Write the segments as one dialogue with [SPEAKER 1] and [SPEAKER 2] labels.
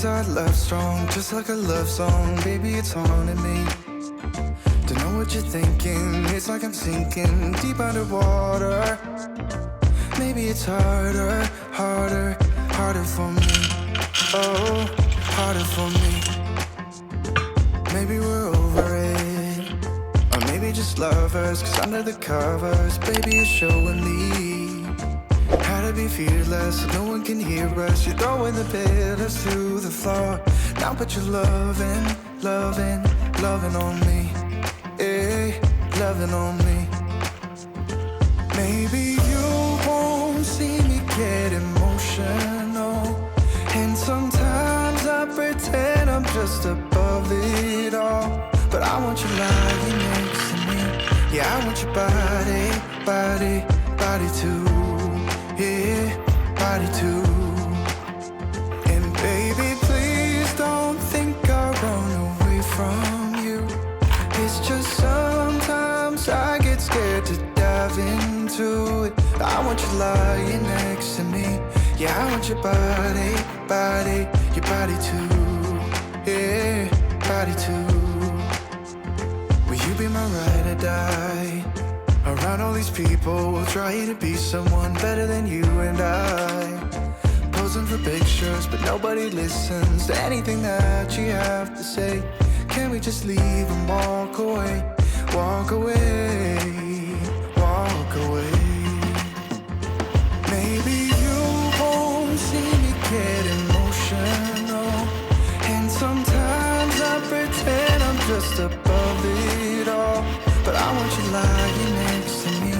[SPEAKER 1] Is our love strong, just like a love song? Baby, it's haunting me. Don't know what you're thinking. It's like I'm sinking deep underwater. Maybe it's harder, harder, harder for me. Oh, harder for me. Maybe we're over it, or maybe just lovers. Cause under the covers, baby, you're showing me how to be fearless so no one can hear us. You're throwing the pillars to the floor. Now put your loving, loving, loving on me. Hey, loving on me. Maybe you won't see me get emotional, and sometimes I pretend I'm just above it all. But I want you lying next to me. Yeah, I want your body, body, body too. Yeah, body too. And baby, please don't think I'll run away from you. It's just sometimes I get scared to dive into it. I want you lying next to me. Yeah, I want your body, body, your body too. Yeah, body too. Will you be my ride or die? Around all these people, we'll try to be someone better than you and I. Posing for pictures, but nobody listens to anything that you have to say. Can we just leave and walk away? Walk away, walk away. Maybe you won't see me get emotional, and sometimes I pretend I'm just above it all. But I want you lying next to me.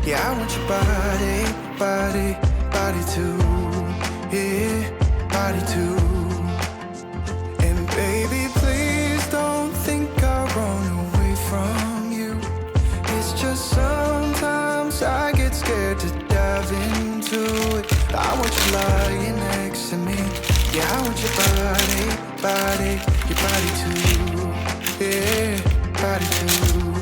[SPEAKER 1] Yeah, I want your body, body, body too. Yeah, body too. And baby, please don't think I'll run away from you. It's just sometimes I get scared to dive into it. I want you lying next to me. Yeah, I want your body, body, your body too. Yeah, body too.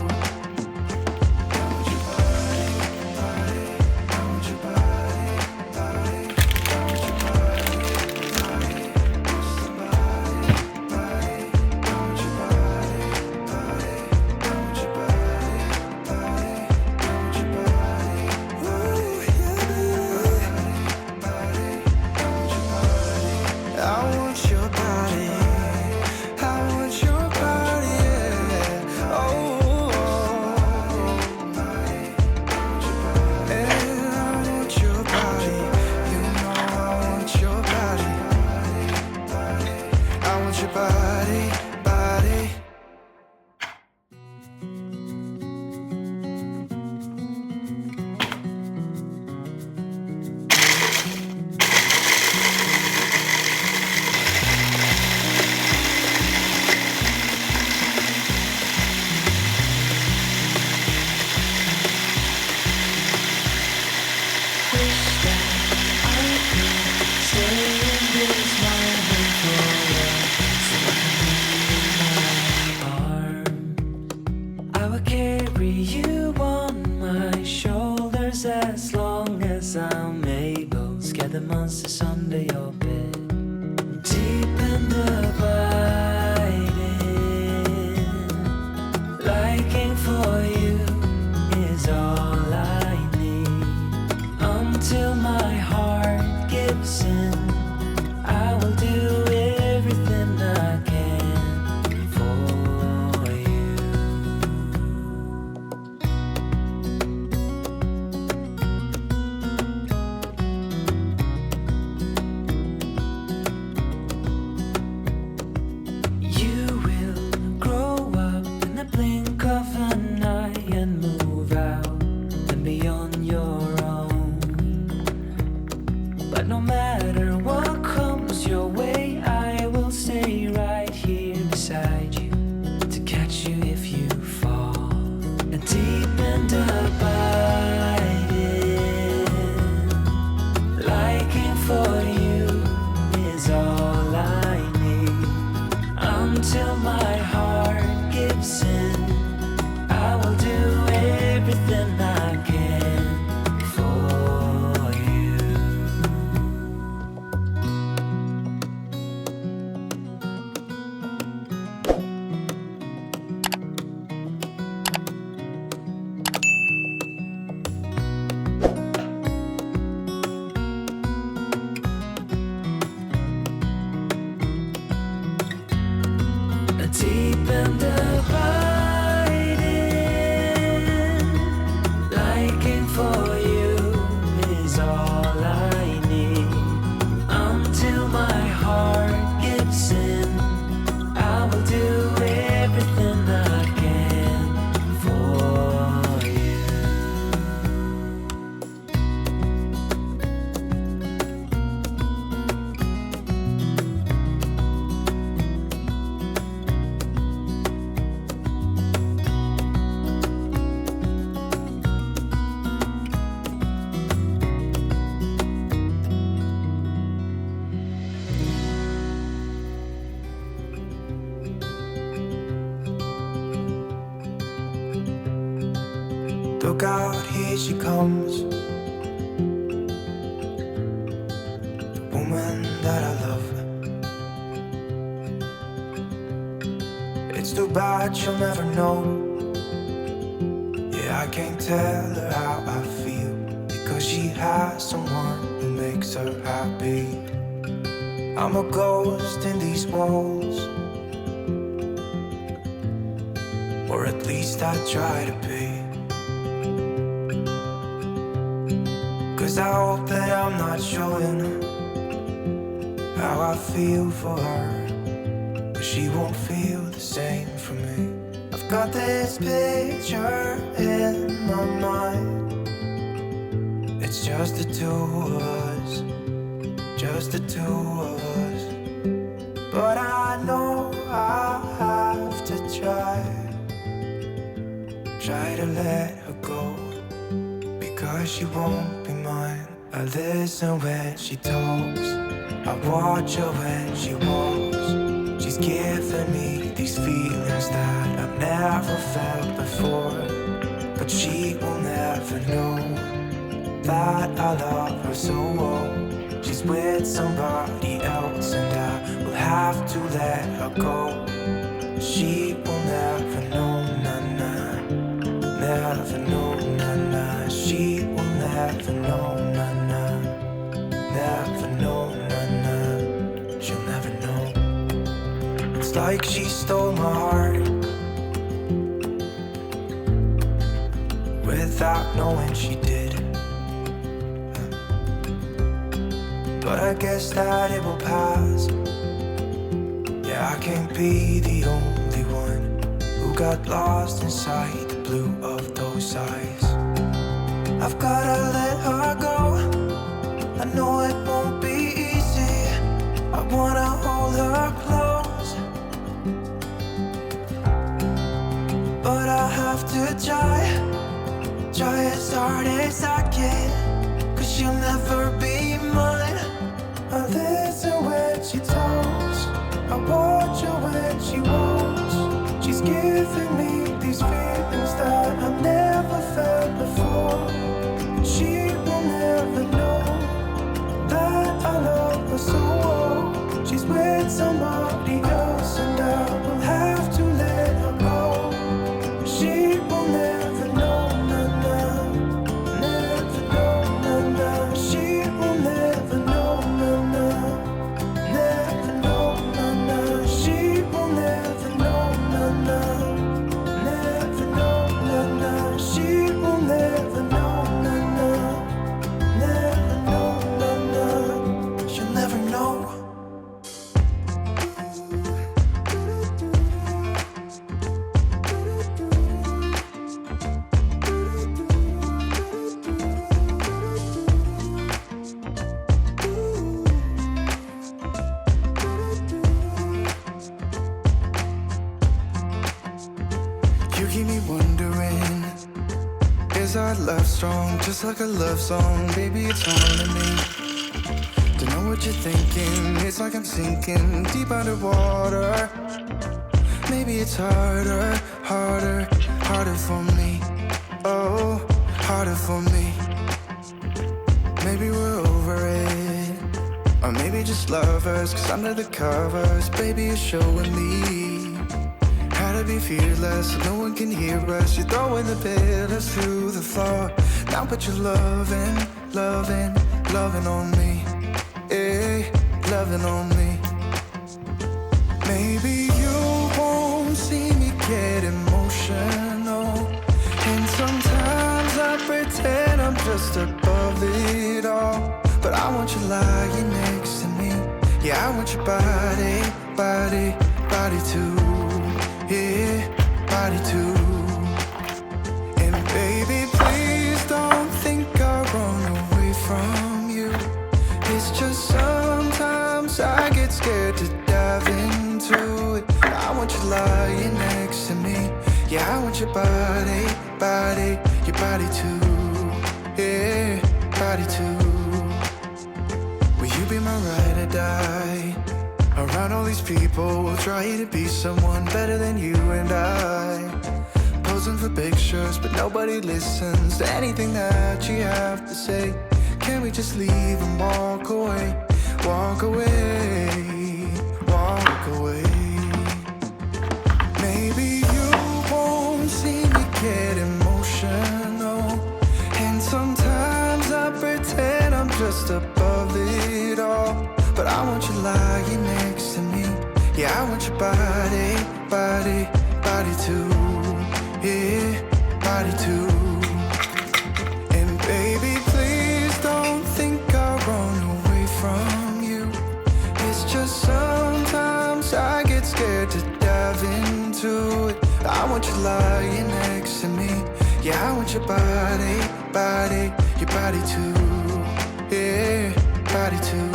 [SPEAKER 1] Look out, here she comes, the woman that I love. It's too bad she'll never know. Yeah, I can't tell her how I feel, because she has someone who makes her happy. I'm a ghost in these walls, or at least I try to be. 'Cause I hope that I'm not showing how I feel for her, but she won't feel the same for me. I've got this picture in my mind. It's just the two of us, just the two of us. But I know I have to try to let her go, because she won't be mine. I listen when she talks, I watch her when she walks. She's giving me these feelings that I've never felt before, but she will never know that I love her so well. She's with somebody else and I will have to let her go. She will never know, nah, never know, nah. She will never know, nah, never know, nah. She'll never know. It's like she stole my heart without knowing she did. But I guess that it will pass. Yeah, I can't be the only one who got lost inside the blue of those eyes. I've gotta let her go, I know it won't be easy. I wanna hold her close, but I have to try as hard as I can, 'cause she'll never be mine. I listen when she talks, I watch her when she walks. She's giving me these feelings that I've never felt before. She will never know that I love her so well. She's with somebody else and I will have to let her go. She will never know, nah, never know, nah. She will never know, nah, never know, nah. She will never know, nah, never know, nah. She will never know, nah, never know, nah. She'll never know. You keep me wondering, is our love strong, just like a love song? Baby, it's haunting me. Don't know what you're thinking, it's like I'm sinking deep underwater. Maybe it's harder for me. Oh, harder for me. Maybe we're over it, or maybe just lovers, 'cause under the covers, baby, you're showing me how to be fearless, so no one can hear us. You're throwing the pillars through the floor. Now put your loving on me, eh, loving on me. Maybe you won't see me get emotional, and sometimes I pretend I'm just above it all. But I want you lying next to me. Yeah, I want your body too. Yeah, body too. And baby, please don't think I run away from you. It's just sometimes I get scared to dive into it. I want you lying next to me. Yeah, I want your body too. Yeah, body too. Will you be my ride or die? Around all these people will try to be someone better than you and I. posing for pictures, but nobody listens to anything that you have to say. Can we just leave and walk away? Walk away, walk away. Maybe you won't see me get emotional, and sometimes I pretend I'm just above it all. But I want you lying next to me. Yeah, I want your body, body, body too. Yeah, body too. And baby, please don't think I'll run away from you. It's just sometimes I get scared to dive into it. I want you lying next to me. Yeah, I want your body, body, your body too. Yeah, body too.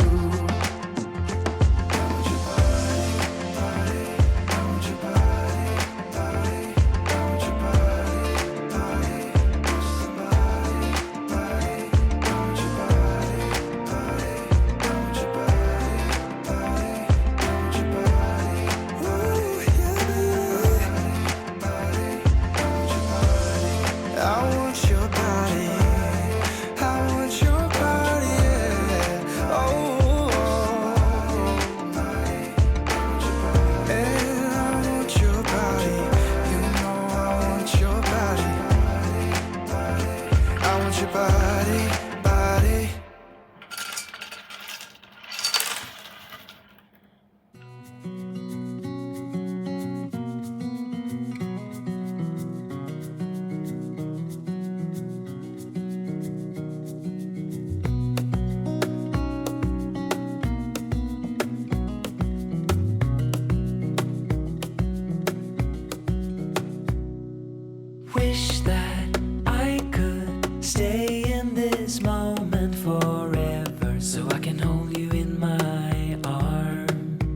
[SPEAKER 2] Wish that I could stay in this moment forever, so I can hold you in my arms.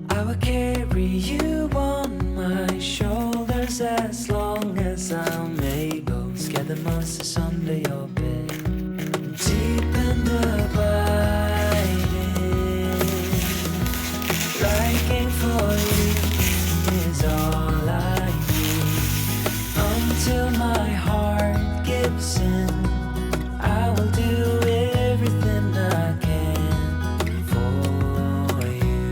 [SPEAKER 2] I will carry you on my shoulders as long as I'm able. Scare the monsters under your bed, deep and abiding. Liking for you is all I till my heart gives in. I will do everything I can for you.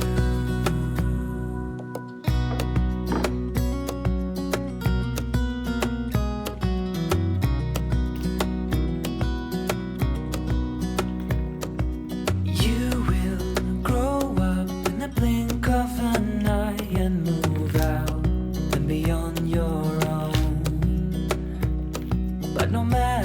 [SPEAKER 2] You will grow up in the blink of an eye and move out and beyond your own. But no matter